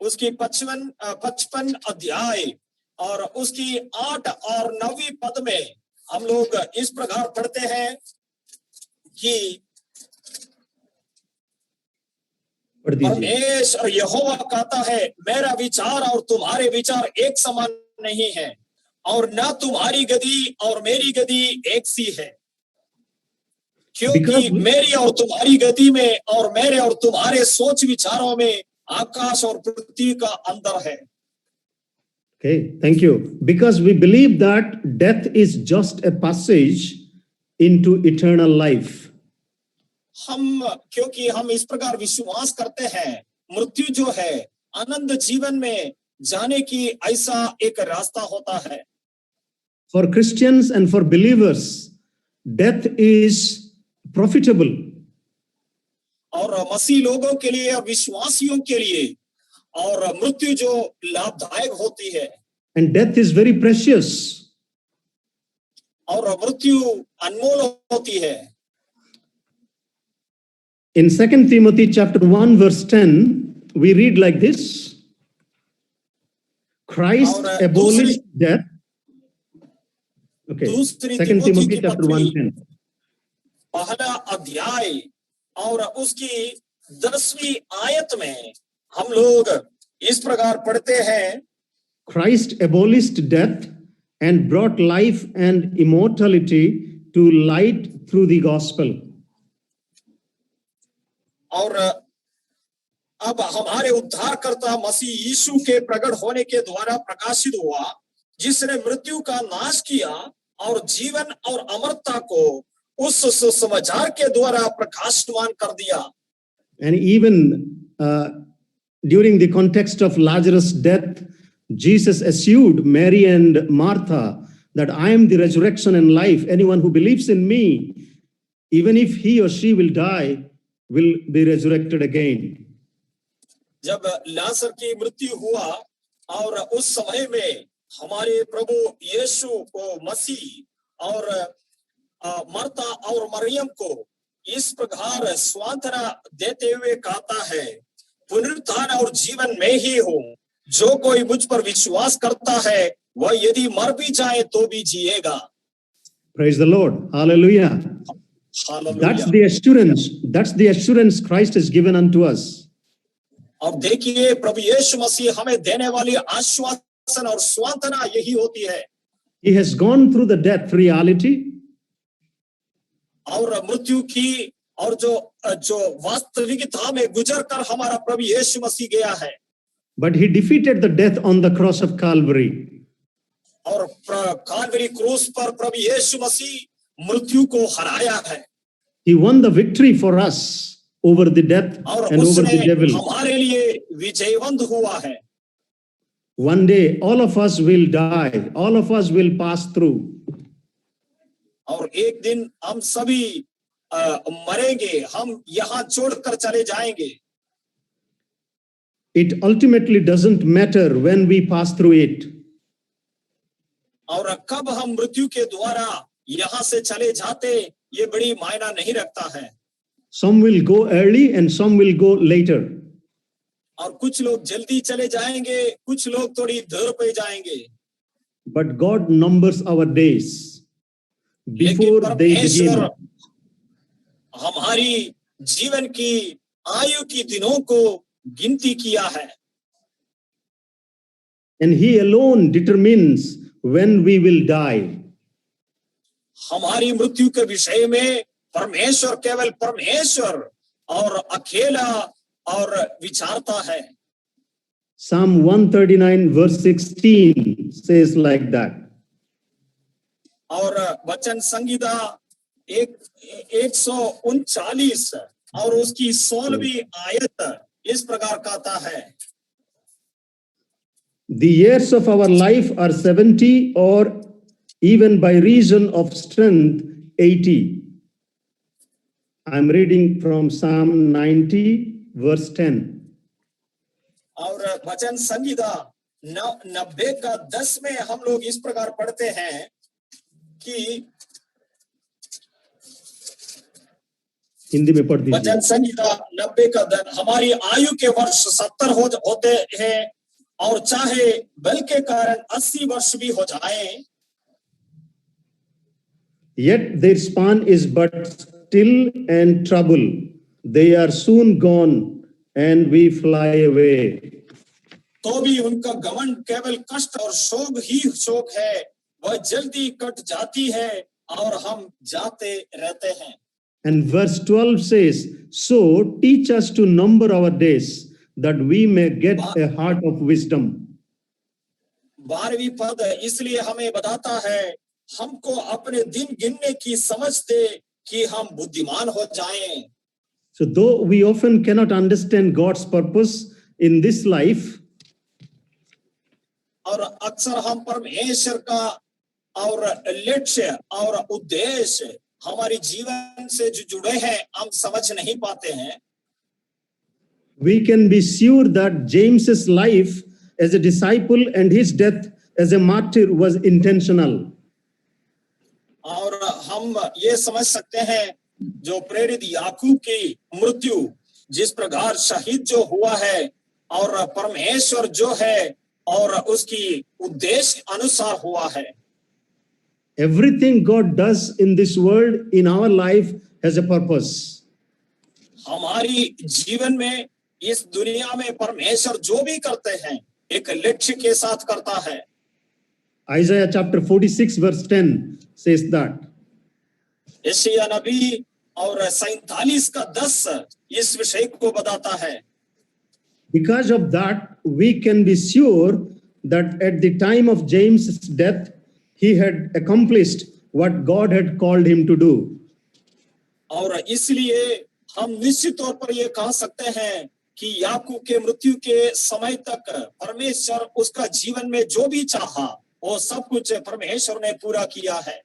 उसकी 55 अध्याय और उसकी 8 और 9 पद में हम लोग इस प्रकार पढ़ते हैं कि परमेश्वर यहोवा कहता है मेरा विचार और तुम्हारे विचार एक समान नहीं है और न तुम्हारी गति और मेरी गति एक सी है क्योंकि मेरी और तुम्हारी गति में और मेरे और तुम्हारे सोच विचारों में आकाश और पृथ्वी का अंतर है Okay, thank you. Because we believe that death is just a passage into eternal life. हम क्योंकि हम इस प्रकार विश्वास करते हैं मृत्यु जो है अनंत जीवन में जाने की ऐसा एक रास्ता होता है For Christians and for believers, death is profitable. और मसीह लोगों के लिए और विश्वासियों के लिए और मृत्यु जो लाभदायक होती है And death is very precious. और मृत्यु अनमोल होती है In 2 Timothy chapter 1 verse 10, we read like this. Christ abolished death. Okay, 2 Timothy chapter 1:10. पहला अध्याय और उसकी 10वीं आयत में हम लोग इस प्रकार पढ़ते हैं Christ abolished death and brought life and immortality to light through the gospel. और अब हमारे उद्धारकर्ता मसीह यीशु के प्रकट होने के द्वारा प्रकाशित हुआ जिसने मृत्यु का नाश किया और जीवन और अमरता को उस सुसमाचार के द्वारा प्रकाशमान कर दिया And even during the context of Lazarus' death, Jesus assured Mary and Martha that I am the resurrection and life. Anyone who believes in me, even if he or she will die, will be resurrected again. जब लाजर की मृत्यु हुआ और उस समय में हमारे प्रभु यीशु को मसीह और मार्था और मरियम को इस प्रकार सांत्वना देते हुए कहता है पुनरुत्थान और जीवन में ही हूं जो कोई मुझ पर विश्वास करता है वह यदि मर भी जाए तो भी जिएगा Praise the Lord. Hallelujah. That's the assurance Christ has given unto us. और देखिए प्रभु यीशु मसीह हमें देने वाली आश्वासन आश्वासन और सांत्वना यही होती है। He has gone through the death reality, और मृत्यु की और जो वास्तविकता में गुजर कर हमारा प्रभु यीशु मसीह गया है, but he defeated the death on the cross of Calvary. और कालवरी क्रूस पर प्रभु यीशु मसीह मृत्यु को हराया है। He won the victory for us over the death और and over उसने the devil. हमारे लिए विजयवंत हुआ है। One day, all of us will die. All of us will pass through. और एक दिन हम सभी मरेंगे, हम यहाँ छोड़कर चले जाएंगे। It ultimately doesn't matter when we pass through it. और कब हम मृत्यु के द्वारा यहाँ से चले जाते, ये बड़ी मायना नहीं रखता है। Some will go early and some will go later. और कुछ लोग जल्दी चले जाएंगे, कुछ लोग थोड़ी देर पे जाएंगे। But God numbers our days before लेकिन they परमेश्वर begin. हमारी जीवन की आयु की दिनों को गिनती किया है। And He alone determines when we will die. हमारी मृत्यु के विषय में परमेश्वर, केवल परमेश्वर और अकेला और विचारता है। Psalm 139 verse 16 says like that. और वचन संगीता 139 और उसकी 16वीं आयत इस प्रकार कहता है, The years of our life are 70, or even by reason of strength 80. I'm reading from Psalm 90 verse 10. और वचन संगीता 90 का 10 में हम लोग इस प्रकार पढ़ते हैं कि हिंदी में पढ़ दीजिए। वचन संगीता 90 का 10, हमारी आयु के वर्ष 70 होते हैं और चाहे बल के कारण 80 वर्ष भी हो जाए, Yet their span is but still and trouble. They are soon gone and we fly away. तो भी उनका गमन केवल कष्ट और शोक ही शोक है, वह जल्दी कट जाती है और हम जाते रहते हैं। And verse 12 says, So teach us to number our days, that we may get a heart of wisdom. 12वीं पद इसलिए हमें बताता है, हमको अपने दिन गिनने की समझ दे कि हम बुद्धिमान हो जाएं। So though we often cannot understand God's purpose in this life, और अक्सर हम परमेश्वर का और लक्ष्य और उद्देश्य हमारी जीवन से जो जुड़े हैं हम समझ नहीं पाते हैं, we can be sure that James's life as a disciple and his death as a martyr was intentional. और हम ये समझ सकते हैं जो प्रेरित याकूब की मृत्यु जिस प्रकार शहीद जो हुआ है और परमेश्वर जो है और उसकी उद्देश्य अनुसार हुआ है। Everything God does in this world, in our life, has a purpose. हमारी जीवन में इस दुनिया में परमेश्वर जो भी करते हैं एक लक्ष्य के साथ करता है। Isaiah chapter 46 verse 10 says that. यशायाह नबी और 47 का 10 इस विषय को बताता है। Because of that, we can be sure that at the time of James' death, he had accomplished what God had called him to do. और इसलिए हम निश्चित तौर पर यह कह सकते हैं कि याकूब के मृत्यु के समय तक परमेश्वर उसका जीवन में जो भी चाहा वो सब कुछ परमेश्वर ने पूरा किया है।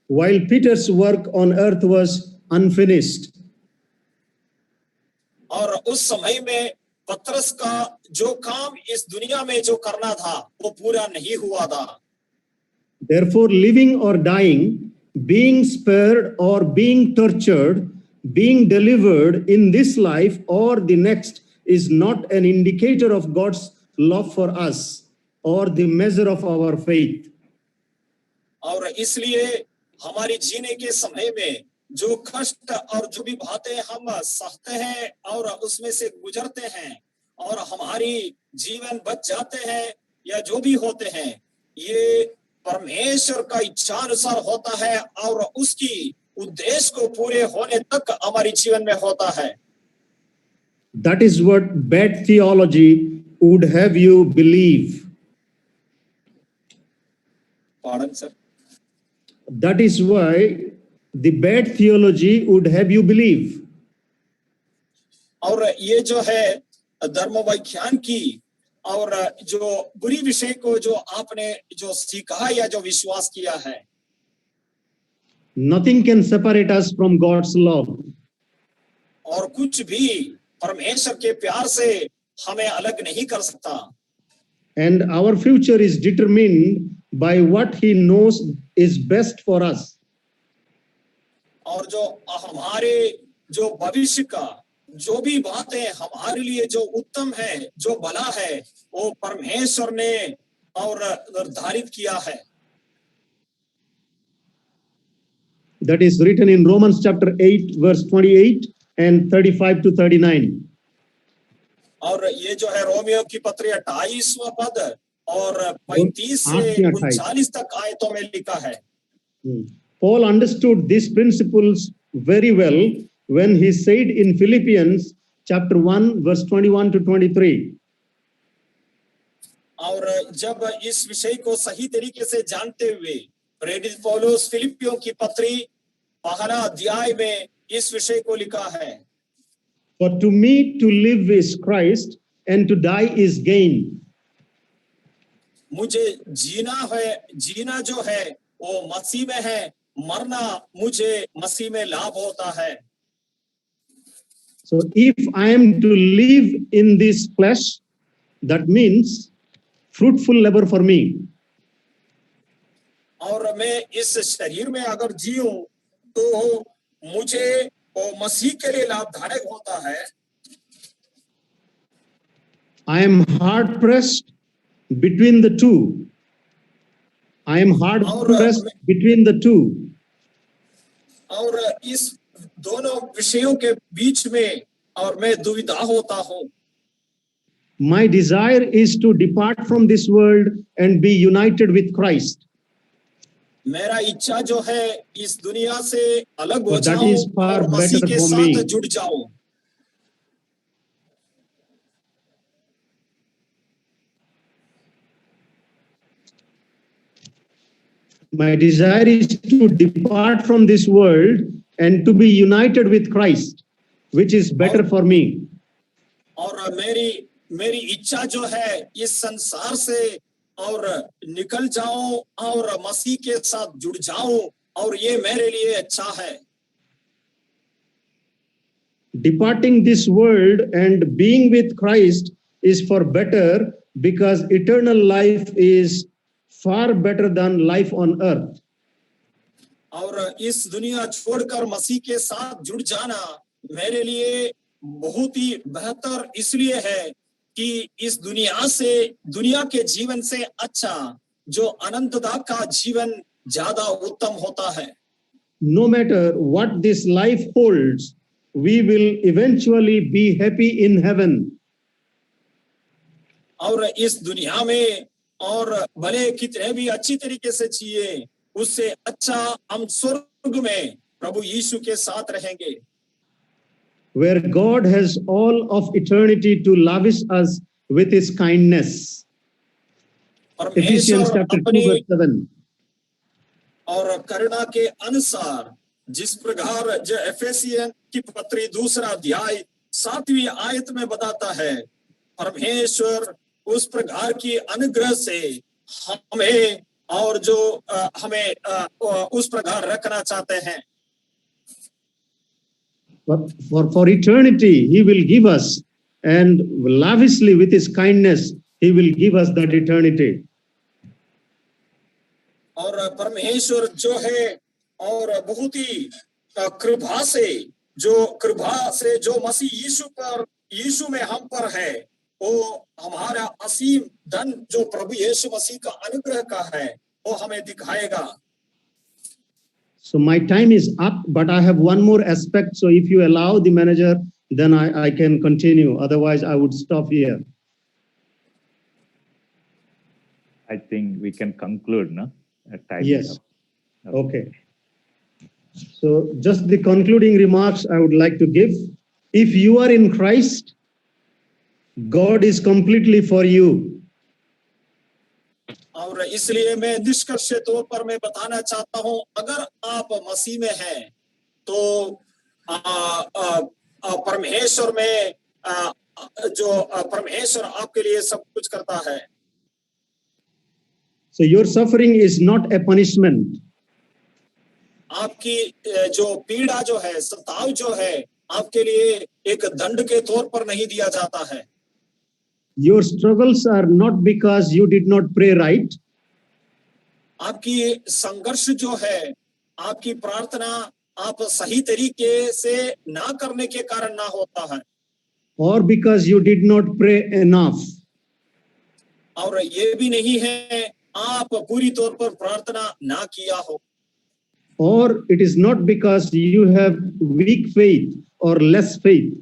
While Peter's work on earth was unfinished, और उस समय में पतरस का जो काम इस दुनिया में जो करना था वो पूरा नहीं हुआ था। therefore, living or dying, being spared or being tortured, being delivered in this life or the next is not an indicator of God's love for us or the measure of our faith. और इसलिए हमारी जीने के समय में जो कष्ट और जो भी बातें हम सहते हैं और उसमें से गुजरते हैं और हमारी जीवन बच जाते हैं, या जो भी होते हैं, ये परमेश्वर का इच्छानुसार होता है और उसकी उद्देश्य को पूरे होने तक हमारे जीवन में होता है। That is what bad theology would have you believe. Pardon, sir? That is why the bad theology would have you believe. और ये जो है धर्म विज्ञान की और जो बुरी विषय को जो आपने जो सीखा या जो विश्वास किया है, Nothing can separate us from God's love. और कुछ भी परमेश्वर के प्यार से हमें अलग नहीं कर सकता। And our future is determined by what He knows is best for us. और जो हमारे जो भविष्य का जो भी बातें हमारे लिए जो उत्तम है, जो भला है, वो परमेश्वर ने और निर्धारित किया है। That is written in Romans chapter 8, verse 28 and 35 to 39. और ये जो है रोमियो की पत्री 28वां पद और 35 से 39 तक आयतों में लिखा है। Paul understood these principles very well when he said in Philippians chapter 1, verse 21 to 23. और जब इस विषय को सही तरीके से जानते हुए प्रेरित पौलुस फिलिपियों की पत्री पहला अध्याय में इस विषय को लिखा है। For to me to live is Christ and to die is gain. मुझे जीना जो है वो मसीह में है, मरना मुझे मसीह में लाभ होता है। So if I am to live in this flesh, that means fruitful labor for me. और मैं इस शरीर में अगर जीऊं तो मुझे वो मसीह के लिए लाभदायक होता है। I am hard pressed between the two. I am hard pressed between the two. और इस दोनों विषयों के बीच में और मैं दुविधा होता हूं। My desire is to depart from this world and be united with Christ. मेरा इच्छा जो है इस दुनिया से अलग हो that is जाऊं far और मसीह better के for साथ me. जुड़ जाऊं। My desire is to depart from this world and to be united with Christ, which is better for me. और मेरी इच्छा जो है इस संसार से और निकल जाऊं और मसीह के साथ जुड़ जाऊं और ये मेरे लिए अच्छा है। Departing this world and being with Christ is for better because eternal life is far better than life on earth. और इस दुनिया छोड़कर मसीह के साथ जुड़ जाना मेरे लिए बहुत ही बेहतर इसलिए है कि इस दुनिया के जीवन से अच्छा जो अनंतता का जीवन ज्यादा उत्तम होता है। No matter what this life holds, we will eventually be happy in heaven. और इस दुनिया में और भले कितने भी अच्छी तरीके से जिए, उससे अच्छा हम स्वर्ग में प्रभु यीशु के साथ रहेंगे। Where God has all of eternity to lavish us with His kindness. Ephesians chapter 2 verse 7. और करुणा के अनुसार जिस प्रकार जो एफेसियन की पत्री 2 अध्याय 7वीं आयत में बताता है, परमेश्वर उस प्रकार की अनुग्रह से हमें और जो हमें उस प्रकार रखना चाहते हैं। For eternity, He will give us, and lavishly with His kindness, He will give us that eternity. और परमेश्वर जो है और बहुत ही कृपा से जो मसीह यीशु में हम पर है, वो हमारा असीम धन जो प्रभु यीशु मसीह का अनुग्रह का है, वो हमें दिखाएगा। So my time is up, but I have one more aspect. So if you allow the manager, then I can continue. Otherwise, I would stop here. I think we can conclude, no? Time is Yes. up. Okay. So just the concluding remarks I would like to give. If you are in Christ, God is completely for you. और इसलिए मैं निष्कर्ष के तौर पर मैं बताना चाहता हूं, अगर आप मसीह में हैं तो परमेश्वर में परमेश्वर आपके लिए सब कुछ करता है. So your suffering is not a punishment. आपकी जो पीड़ा जो है, सताव जो है, आपके लिए एक दंड के तौर पर नहीं दिया जाता है. Your struggles are not because you did not pray right. आपकी संघर्ष जो है, आपकी प्रार्थना आप सही तरीके से ना करने के कारण ना होता है. Or because you did not pray enough. और ये भी नहीं है आप पूरी तौर पर प्रार्थना ना किया हो. Or it is not because you have weak faith or less faith.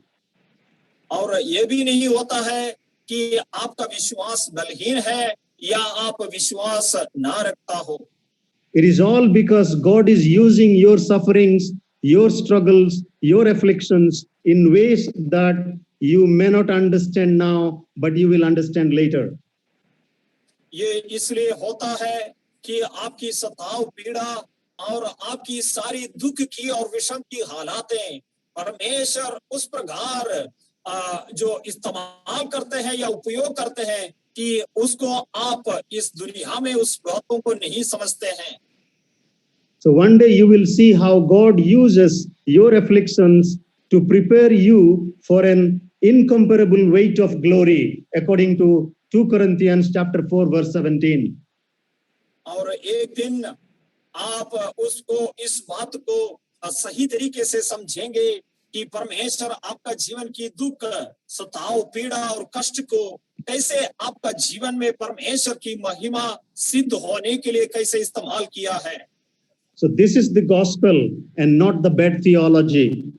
और ये भी नहीं होता है कि आपका विश्वास बलहीन है या आप विश्वास ना रखता हो. It is all because God is using your sufferings, your struggles, your afflictions in ways that you may not understand now, but you will understand later. ये इसलिए होता है कि आपकी सताव, पीड़ा और आपकी सारी दुख की और विषम की हालातें परमेश्वर उस प्रकार जो इस्तेमाल करते हैं या उपयोग करते हैं कि उसको आप इस दुनिया में उस बातों को नहीं समझते हैं. So one day you will see how God uses your afflictions to prepare you for an incomparable weight of glory, according to 2 Corinthians chapter 4, verse 17. और एक दिन आप उसको इस बात को सही तरीके से समझेंगे कि परमेश्वर आपका जीवन की दुख, सताव, पीड़ा और कष्ट को कैसे आपका जीवन में परमेश्वर की महिमा सिद्ध होने के लिए कैसे इस्तेमाल किया है. So this is the gospel and not the bad theology.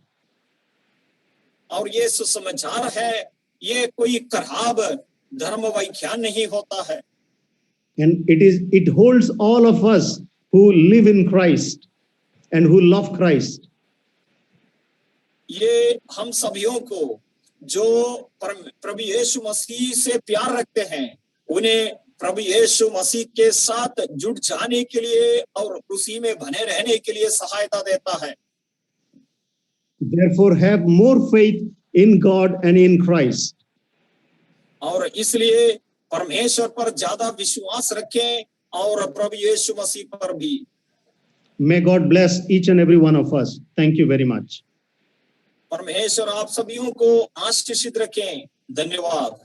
और ये सुसमाचार है, ये कोई खराब धर्म व्याख्यान नहीं होता है. And it holds all of us who live in Christ and who love Christ. ये हम सभियों को जो प्रभु यीशु मसीह से प्यार रखते हैं, उन्हें प्रभु यीशु मसीह के साथ जुड़ जाने के लिए और उसी में बने रहने के लिए सहायता देता है. Therefore have more faith in God and in Christ. और इसलिए परमेश्वर पर ज्यादा विश्वास रखें और प्रभु यीशु मसीह पर भी. May God bless each and every one of us. Thank you very much. परमेश्वर आप सभियों को आशीषित रखें. धन्यवाद.